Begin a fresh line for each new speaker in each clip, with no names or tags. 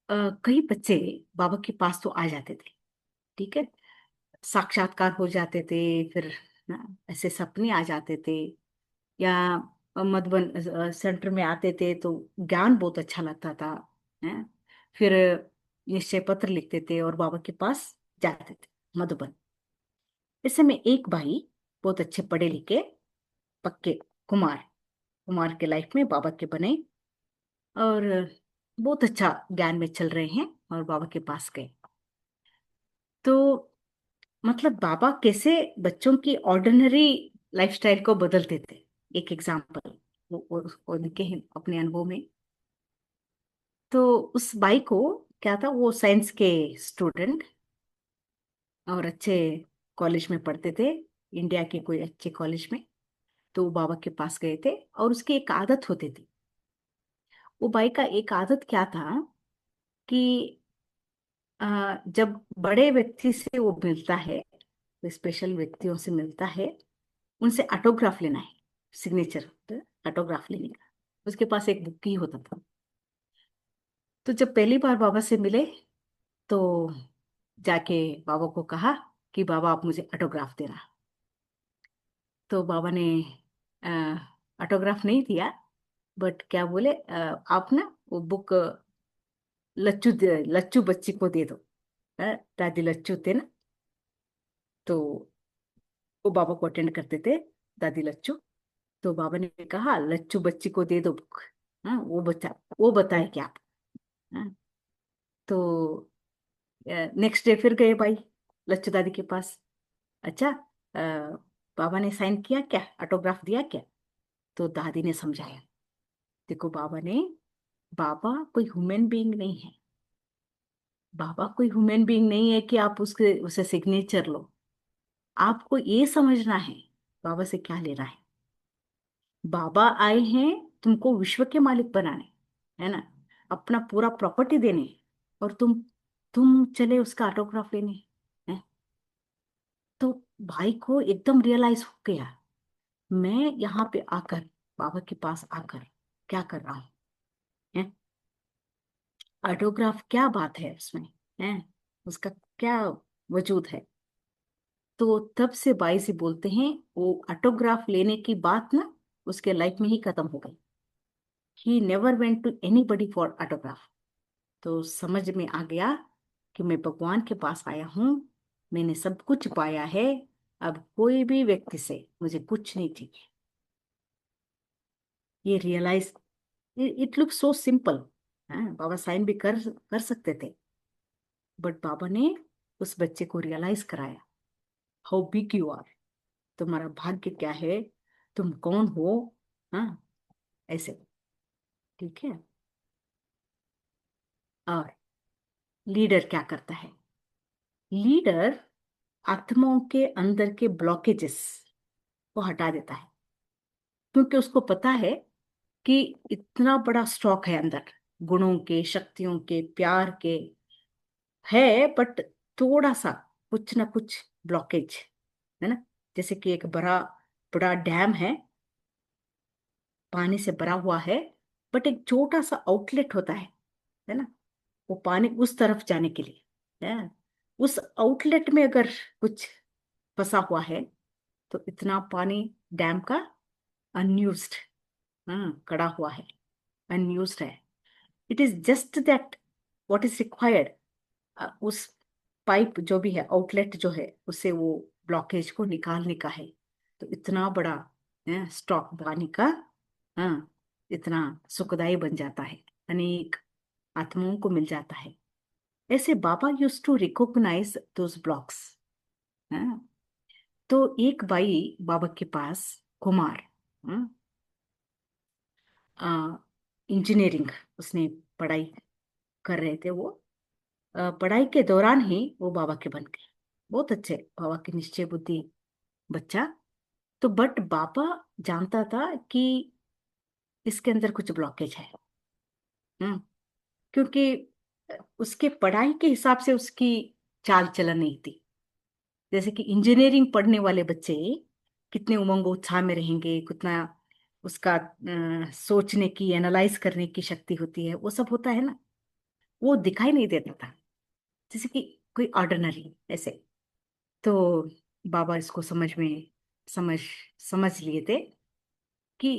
कई बच्चे बाबा के पास तो आ जाते थे। ठीक है। साक्षात्कार हो जाते थे। फिर ना, ऐसे सपने आ जाते थे। या मधुबन सेंटर में आते थे तो ज्ञान बहुत अच्छा लगता था। हैं? फिर निश्चय पत्र लिखते थे और बाबा के पास जाते थे मधुबन। ऐसे में एक भाई बहुत अच्छे पढ़े लिखे पक्के कुमार कुमार के लाइफ में बाबा के बने। और बहुत अच्छा ज्ञान में चल रहे हैं और बाबा के पास गए। तो मतलब बाबा कैसे बच्चों की ऑर्डिनरी लाइफस्टाइल को बदलते थे। एक एग्जाम्पल वो लिखे हैं अपने अनुभव में। तो उस बाई को क्या था, वो साइंस के स्टूडेंट और अच्छे कॉलेज में पढ़ते थे, इंडिया के कोई अच्छे कॉलेज में। तो वो बाबा के पास गए थे और उसकी एक आदत होती थी। वो बाई का एक आदत क्या था कि जब बड़े व्यक्ति से वो मिलता है, स्पेशल व्यक्तियों से मिलता है, उनसे ऑटोग्राफ लेना है। सिग्नेचर ऑटोग्राफ लेने का उसके पास एक बुक ही होता था। तो जब पहली बार बाबा से मिले तो जाके बाबा को कहा कि बाबा आप मुझे ऑटोग्राफ देना। तो बाबा ने ऑटोग्राफ नहीं दिया, बट क्या बोले, आप ना वो बुक लच्चू बच्ची को दे दो। दादी लच्चू थे ना, तो वो बाबा को अटेंड करते थे, दादी लच्चू। तो बाबा ने कहा लच्चू बच्ची को दे दो बुक। हाँ, वो बताए क्या आप। हाँ, तो नेक्स्ट डे फिर गए भाई लच्चू दादी के पास। अच्छा, बाबा ने साइन किया क्या, ऑटोग्राफ दिया क्या? तो दादी ने समझाया, देखो बाबा कोई ह्यूमन बीइंग नहीं है। बाबा कोई ह्यूमन बीइंग नहीं है कि आप उसके उसे सिग्नेचर लो। आपको ये समझना है बाबा से क्या लेना है। बाबा आए हैं तुमको विश्व के मालिक बनाने, है ना, अपना पूरा प्रॉपर्टी देने। और तुम चले उसका ऑटोग्राफ लेने। हैं? तो भाई को एकदम रियलाइज हो गया, मैं यहाँ पे आकर, बाबा के पास आकर क्या कर रहा हूँ। हैं? ऑटोग्राफ क्या बात है उसमें, है उसका क्या वजूद है। तो तब से बाई से बोलते हैं वो ऑटोग्राफ लेने की बात ना उसके लाइफ में ही खत्म हो गई। He never went to anybody for autograph. तो समझ में आ गया कि मैं भगवान के पास आया हूँ, मैंने सब कुछ पाया है, अब कोई भी व्यक्ति से मुझे कुछ नहीं चाहिए। ये realise, it look so simple. बाबा साइन भी कर कर सकते थे, बट बाबा ने उस बच्चे को रियलाइज कराया, हाउ बिग यू आर, तुम्हारा भाग्य क्या है, तुम कौन हो। हाँ, ऐसे। ठीक है। और लीडर क्या करता है? लीडर आत्माओं के अंदर के ब्लॉकेजेस को हटा देता है, क्योंकि उसको पता है कि इतना बड़ा स्टॉक है अंदर, गुणों के, शक्तियों के, प्यार के है, बट थोड़ा सा कुछ ना कुछ ब्लॉकेज है ना। जैसे कि एक बड़ा बड़ा डैम है, पानी से भरा हुआ है, बट एक छोटा सा आउटलेट होता है ना, वो पानी उस तरफ जाने के लिए है। उस आउटलेट में अगर कुछ फंसा हुआ है तो इतना पानी डैम का अनयूज्ड, हाँ, कड़ा हुआ है, अनयूज्ड है। It is just that what is required, उस पाइप जो भी है, आउटलेट जो है, उससे वो ब्लॉकेज को निकालने का है। तो इतना बड़ा स्टॉक पानी का, हाँ, इतना सुखदाई बन जाता है, अनेक आत्माओं को मिल जाता है। ऐसे बाबा use to recognise those blocks. तो एक बाई बाबा के पास, कुमार, इंजीनियरिंग उसने पढ़ाई कर रहे थे वो। पढ़ाई के दौरान ही वो बाबा के बन गए, बहुत अच्छे बाबा की निश्चय बुद्धि बच्चा। तो बट बाबा जानता था कि इसके अंदर कुछ ब्लॉकेज है। हम्म क्योंकि उसके पढ़ाई के हिसाब से उसकी चाल चलन नहीं थी। जैसे कि इंजीनियरिंग पढ़ने वाले बच्चे कितने उमंग उत्साह में रहेंगे, कितना उसका सोचने की, एनालाइज करने की शक्ति होती है, वो सब होता है ना। वो दिखाई नहीं देता था, जैसे कि कोई ऑर्डिनरी ऐसे। तो बाबा इसको समझ समझ लिए थे कि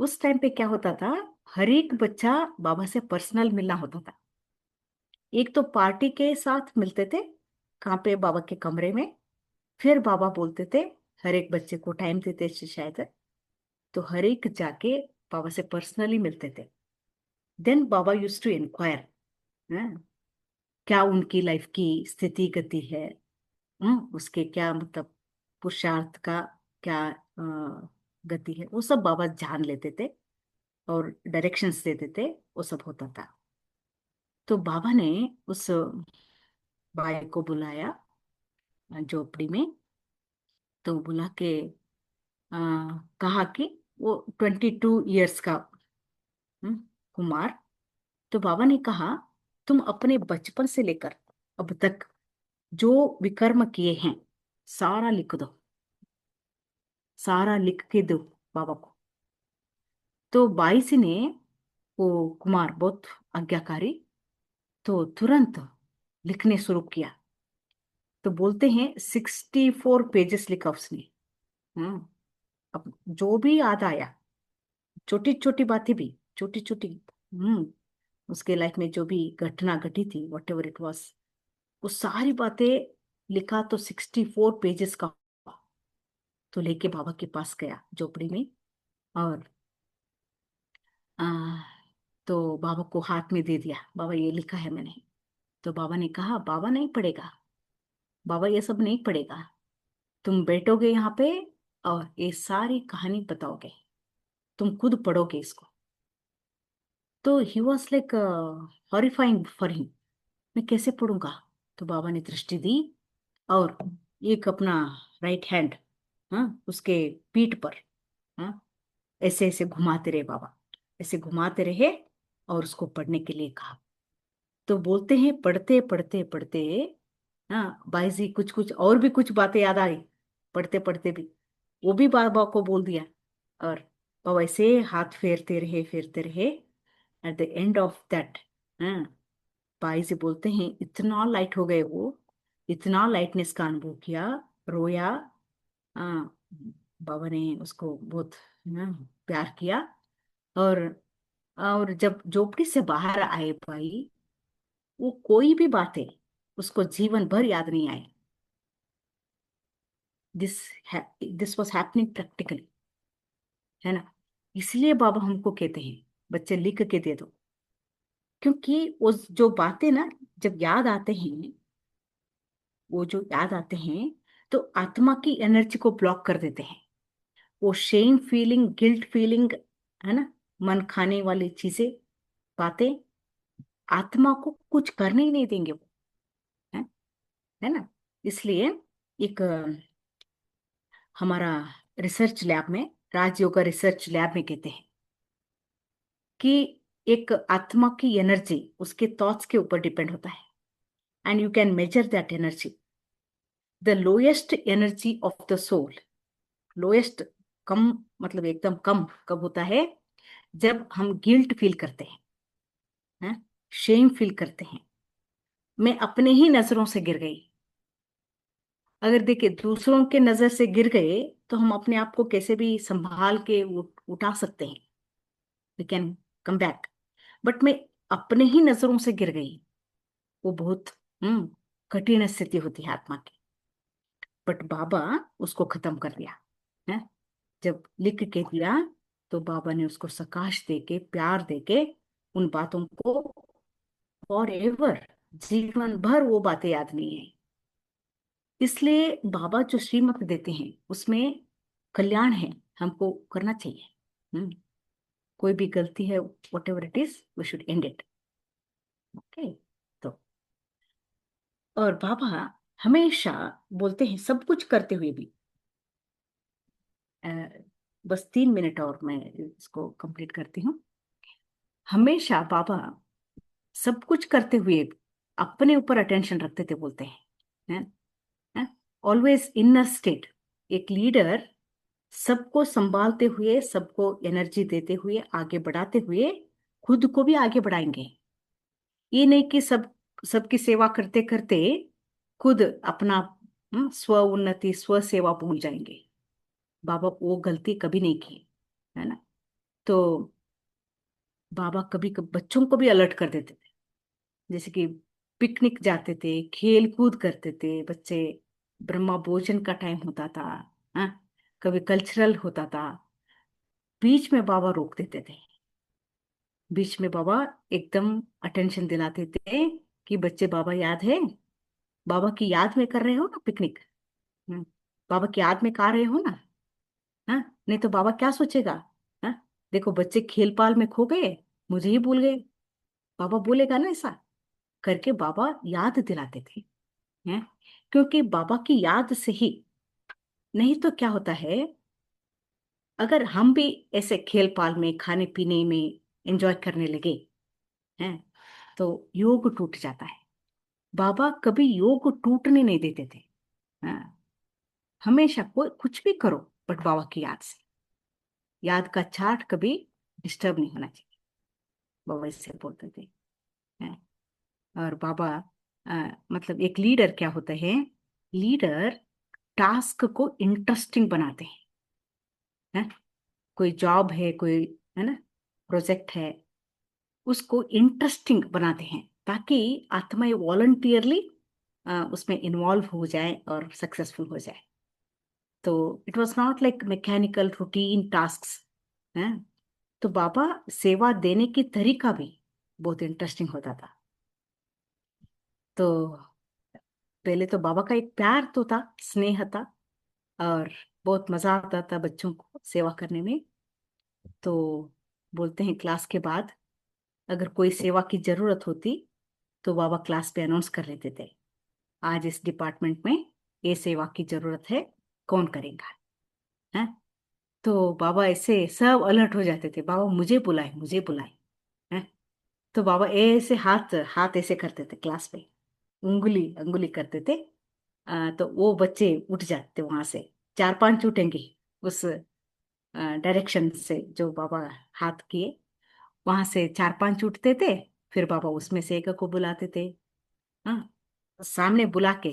उस टाइम पे क्या होता था, हर एक बच्चा बाबा से पर्सनल मिलना होता था। एक तो पार्टी के साथ मिलते थे, कहाँ पे, बाबा के कमरे में। फिर बाबा बोलते थे, हर एक बच्चे को टाइम देते थे शायद, तो हर एक जाके बाबा से पर्सनली मिलते थे। देन बाबा यूज टू इंक्वायर, क्या उनकी लाइफ की स्थिति गति है, उसके क्या मतलब पुरुषार्थ का क्या गति है, वो सब बाबा जान लेते थे और डायरेक्शंस देते थे, वो सब होता था। तो बाबा ने उस बाई को बुलाया झोपड़ी में। तो बुला के अ, कहा कि वो 22 ईयर्स का हम्म, कुमार। तो बाबा ने कहा, तुम अपने बचपन से लेकर अब तक जो विकर्म किए हैं सारा लिख दो, सारा लिख के दो बाबा को। तो बाईस ने, वो कुमार बहुत आज्ञाकारी, तो तुरंत लिखने शुरू किया। तो बोलते हैं 64 पेजेस लिखा उसने। हम्म अब जो भी याद आया, छोटी छोटी बातें भी, छोटी छोटी, उसके लाइफ में जो भी घटना घटी थी, वट एवर इट वॉज, वो सारी बातें लिखा। तो 64 पेजेस का। तो लेके बाबा के पास गया झोपड़ी में, और आ, तो बाबा को हाथ में दे दिया, बाबा ये लिखा है मैंने। तो बाबा ने कहा, बाबा नहीं पढ़ेगा, बाबा ये सब नहीं पढ़ेगा, तुम बैठोगे यहाँ पे और ये सारी कहानी बताओगे, तुम खुद पढ़ोगे इसको। तो he was like horrifying for him, मैं कैसे पढ़ूंगा। तो बाबा ने दृष्टि दी, और एक अपना राइट हैंड, उसके पीठ पर, हाँ, ऐसे ऐसे घुमाते रहे बाबा, ऐसे घुमाते रहे, और उसको पढ़ने के लिए कहा। तो बोलते हैं पढ़ते पढ़ते पढ़ते, हाँ बाई जी कुछ कुछ और भी कुछ बातें याद आ गई, पढ़ते पढ़ते भी वो भी बाबा को बोल दिया। और बाबा ऐसे हाथ फेरते रहे। At the end of that, हाँ, बाई जी बोलते हैं इतना लाइट हो गए वो, इतना लाइटनेस का अनुभव किया, रोया। हाँ, बाबा ने उसको बहुत, हाँ, प्यार किया। और जब झोपड़ी से बाहर आए भाई, वो कोई भी बात है उसको जीवन भर याद नहीं आए। This this was happening practically, है ना। इसलिए बाबा हमको कहते हैं बच्चे लिख के दे दो, क्योंकि वो जो बातें ना, जब याद आते हैं, वो जो याद आते हैं, तो आत्मा की एनर्जी को ब्लॉक कर देते हैं। वो शेम फीलिंग, गिल्ट फीलिंग, है ना, मन खाने वाली चीजें, बातें आत्मा को कुछ करने ही नहीं देंगे वो, है है ना। इसलिए एक हमारा रिसर्च लैब में, राजयोगा रिसर्च लैब में कहते हैं कि एक आत्मा की एनर्जी उसके थॉट्स के ऊपर डिपेंड होता है, and you can measure that energy. The lowest energy of the soul, lowest, कम, मतलब एकदम कम कब होता है, जब हम गिल्ट फील करते हैं, शेम फील करते हैं, मैं अपने ही नजरों से गिर गई। अगर देखिए दूसरों के नजर से गिर गए, तो हम अपने आप को कैसे भी संभाल के उठा सकते हैं, we can come back. But मैं अपने ही नजरों से गिर गई, वो बहुत कठिन स्थिति होती है आत्मा की। बट बाबा उसको खत्म कर दिया, है, जब लिख के दिया। तो बाबा ने उसको प्रकाश देके, प्यार देके, उन बातों को फॉर एवर, जीवन भर वो बातें याद नहीं है। इसलिए बाबा जो श्रीमत देते हैं उसमें कल्याण है, हमको करना चाहिए। हम्म कोई भी गलती है, whatever it is, we should end it. Okay. तो और बाबा हमेशा बोलते हैं, सब कुछ करते हुए भी, अ, बस 3 मिनट और मैं इसको कंप्लीट करती हूँ। हमेशा बाबा सब कुछ करते हुए अपने ऊपर अटेंशन रखते थे, बोलते हैं ऑलवेज इनर स्टेट। एक लीडर सबको संभालते हुए, सबको एनर्जी देते हुए, आगे बढ़ाते हुए, खुद को भी आगे बढ़ाएंगे। ये नहीं कि सबकी सेवा करते करते खुद अपना स्व उन्नति स्व सेवा भूल जाएंगे। बाबा वो गलती कभी नहीं की, है ना। तो बाबा कभी कभी बच्चों को भी अलर्ट कर देते थे, जैसे कि पिकनिक जाते थे, खेल कूद करते थे बच्चे, ब्रह्मा भोजन का टाइम होता था, हाँ, कभी कल्चरल होता था, बीच में बाबा रोक देते थे। बीच में बाबा एकदम अटेंशन दिलाते थे कि बच्चे, बाबा याद है, बाबा की याद में कर रहे हो ना पिकनिक, हम्म, बाबा की याद में कर रहे हो ना, हाँ, नहीं तो बाबा क्या सोचेगा, हाँ, देखो बच्चे खेल पाल में खो गए, मुझे ही भूल गए, बाबा बोलेगा ना ऐसा करके बाबा याद दिलाते थे, हैं। क्योंकि बाबा की याद से ही, नहीं तो क्या होता है, अगर हम भी ऐसे खेल पाल में खाने पीने में एंजॉय करने लगे हैं, तो योग टूट जाता है। बाबा कभी योग टूटने नहीं देते थे, हाँ, हमेशा कोई कुछ भी करो बट बाबा की याद से, याद का चार्ट कभी डिस्टर्ब नहीं होना चाहिए, बाबा इससे बोलते थे, हैं। और बाबा मतलब एक लीडर क्या होता है, लीडर टास्क को इंटरेस्टिंग बनाते हैं। कोई जॉब है, कोई, है ना, प्रोजेक्ट है, उसको इंटरेस्टिंग बनाते हैं ताकि आत्माएं वॉलंटियरली उसमें इन्वॉल्व हो जाए और सक्सेसफुल हो जाए। तो it was not like mechanical routine tasks, हैं। तो बाबा सेवा देने की तरीका भी बहुत इंटरेस्टिंग होता था। तो पहले तो बाबा का एक प्यार तो था, स्नेह था, और बहुत मजा आता था बच्चों को सेवा करने में। तो बोलते हैं क्लास के बाद अगर कोई सेवा की जरूरत होती तो बाबा क्लास पे अनाउंस कर लेते थे, आज इस डिपार्टमेंट में ये सेवा की जरूरत है, कौन करेगा, है। तो बाबा ऐसे सब अलर्ट हो जाते थे, बाबा मुझे बुलाए, मुझे बुलाए, है। तो बाबा ऐसे हाथ हाथ ऐसे करते थे क्लास पे, उंगली अंगुली करते थे, तो वो बच्चे उठ जाते वहां से, चार पांच उठेंगे उस डायरेक्शन से जो बाबा हाथ किए, वहां से चार पांच उठते थे। फिर बाबा उसमें से एक को बुलाते थे, हाँ, सामने बुला के,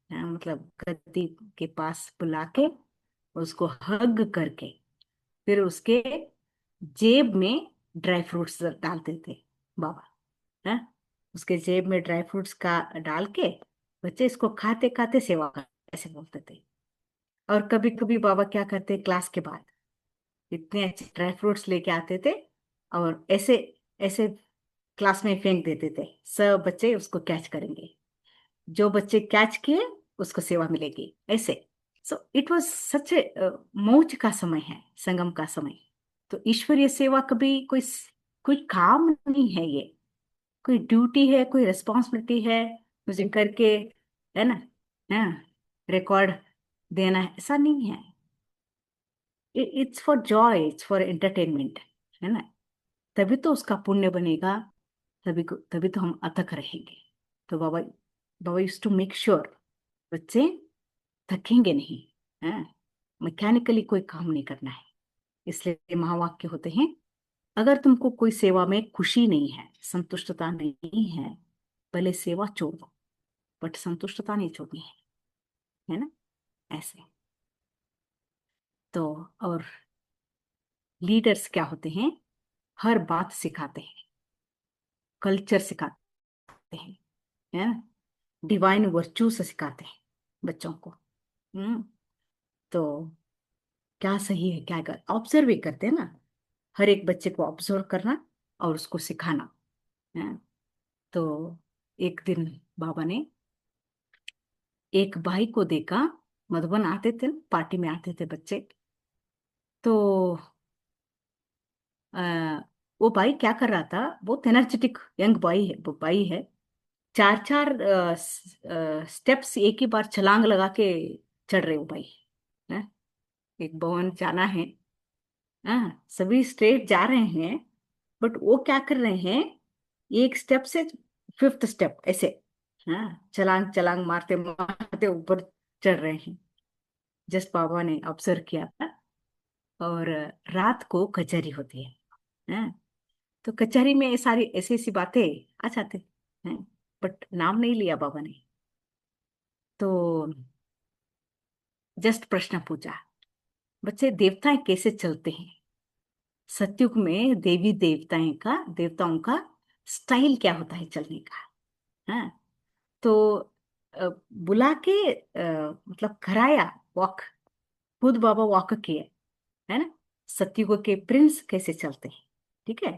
मतलब गद्दी के पास बुला के उसको हग करके फिर उसके जेब में ड्राई फ्रूट्स डालते थे बाबा, है। उसके जेब में ड्राई फ्रूट्स का डाल के बच्चे इसको खाते खाते सेवा कर, ऐसे बोलते थे। और कभी कभी बाबा क्या करते, क्लास के बाद इतने अच्छे ड्राई फ्रूट्स लेके आते थे और ऐसे ऐसे क्लास में फेंक देते थे, सब बच्चे उसको कैच करेंगे, जो बच्चे कैच किए उसको सेवा मिलेगी, ऐसे। सो इट वाज सच ए मौज का समय है, संगम का समय। तो ईश्वरीय सेवा कभी कोई काम नहीं है ये, कोई ड्यूटी है, कोई रिस्पॉन्सिबिलिटी है मुझे करके, है ना, हाँ, रिकॉर्ड देना है, ऐसा नहीं है। It's for Joy, it's for entertainment, है ना। तभी तो उसका पुण्य बनेगा, तभी तो हम अथक रहेंगे। तो बाबा बाबा यूज टू मेक श्योर बच्चे थकेंगे नहीं, है, मैकेनिकली कोई काम नहीं करना है। इसलिए महावाक्य होते हैं, अगर तुमको कोई सेवा में खुशी नहीं है, संतुष्टता नहीं है, पहले सेवा छोड़ दो, बट संतुष्टता नहीं छोड़नी है ना, ऐसे। तो और लीडर्स क्या होते हैं, हर बात सिखाते हैं, कल्चर सिखाते हैं, है ना, डिवाइन वर्च्यू से सिखाते हैं बच्चों को। हम्म। तो क्या सही है क्या गलत ऑब्जर्व भी करते हैं ना, हर एक बच्चे को ऑब्जर्व करना और उसको सिखाना, है। तो एक दिन बाबा ने एक भाई को देखा, मधुबन आते थे ना, पार्टी में आते थे बच्चे। तो आ, वो भाई क्या कर रहा था, बहुत एनर्जेटिक यंग बॉय है, वो भाई है, चार चार स्टेप्स एक ही बार छलांग लगा के चढ़ रहे हो भाई, है। एक भवन जाना है, हाँ, सभी स्ट्रेट जा रहे हैं, बट वो क्या कर रहे हैं, एक स्टेप से फिफ्थ स्टेप ऐसे, हाँ, छलांग छलांग मारते मारते ऊपर चढ़ रहे हैं। जस्ट बाबा ने ऑब्जर्व किया था। और रात को कचहरी होती है, हाँ, तो कचहरी में ये सारी ऐसी ऐसी बातें आ जाते, है, बट नाम नहीं लिया बाबा ने। तो जस्ट प्रश्न पूछा, बच्चे देवताएं कैसे चलते हैं? सतयुग में देवताओं का स्टाइल क्या होता है चलने का? हाँ, तो अ, बुला के मतलब कराया वॉक, खुद बाबा वॉक किए, है ना। सतयुग के प्रिंस कैसे चलते हैं, ठीक है,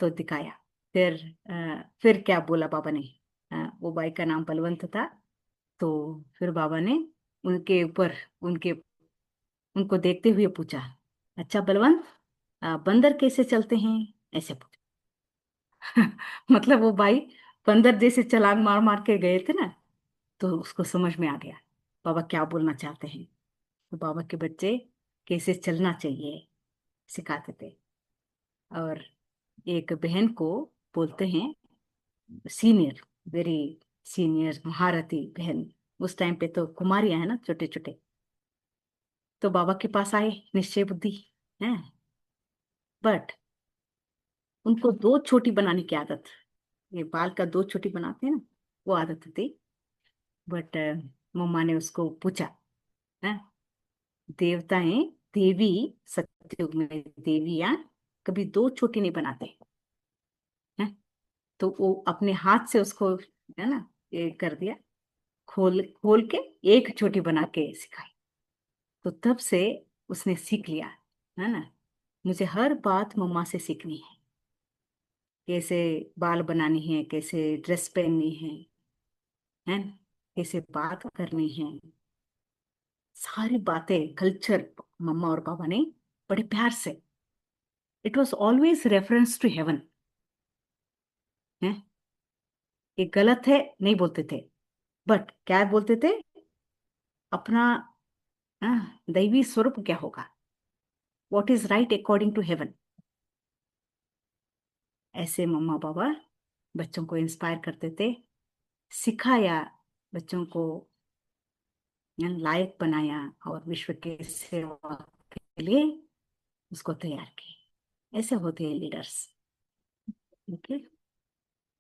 तो दिखाया। फिर फिर क्या बोला बाबा ने? वो बाई का नाम बलवंत था। तो फिर बाबा ने उनके ऊपर, उनके उनको देखते हुए पूछा, अच्छा बलवंत, बंदर कैसे चलते हैं? ऐसे पूछा। मतलब वो भाई बंदर जैसे छलांग मार मार के गए थे ना, तो उसको समझ में आ गया बाबा क्या बोलना चाहते हैं। तो बाबा के बच्चे कैसे चलना चाहिए सिखाते थे। और एक बहन को बोलते हैं सीनियर, वेरी सीनियर महारथी बहन। उस टाइम पे तो कुमारियां है ना, छोटे छोटे। तो बाबा के पास आए निश्चय बुद्धि है, बट उनको दो छोटी बनाने की आदत, ये बाल का दो छोटी बनाते हैं ना, वो आदत थी। बट मम्मा ने उसको पूछा, है, देवताएं, देवी, सत्युग में देवियां कभी दो चोटी नहीं बनाते हैं। तो वो अपने हाथ से उसको, है ना, ये कर दिया, खोल खोल के एक चोटी बना के सिखाई। तो तब से उसने सीख लिया, है ना, मुझे हर बात मम्मा से सीखनी है। कैसे बाल बनानी है, कैसे ड्रेस पहननी है ना, कैसे बात करनी है, सारी बातें कल्चर मम्मा और पापा ने बड़े प्यार से, it was always reference to heaven है। ये गलत है नहीं बोलते थे, बट क्या बोलते थे, अपना दैवी स्वरूप क्या होगा, what is right according to heaven. ऐसे मम्मा पापा बच्चों को इंस्पायर करते थे, सिखाया, बच्चों को लायक बनाया, और विश्व के सेवा के लिए उसको तैयार किया। ऐसे होते हैं लीडर्स। ओके।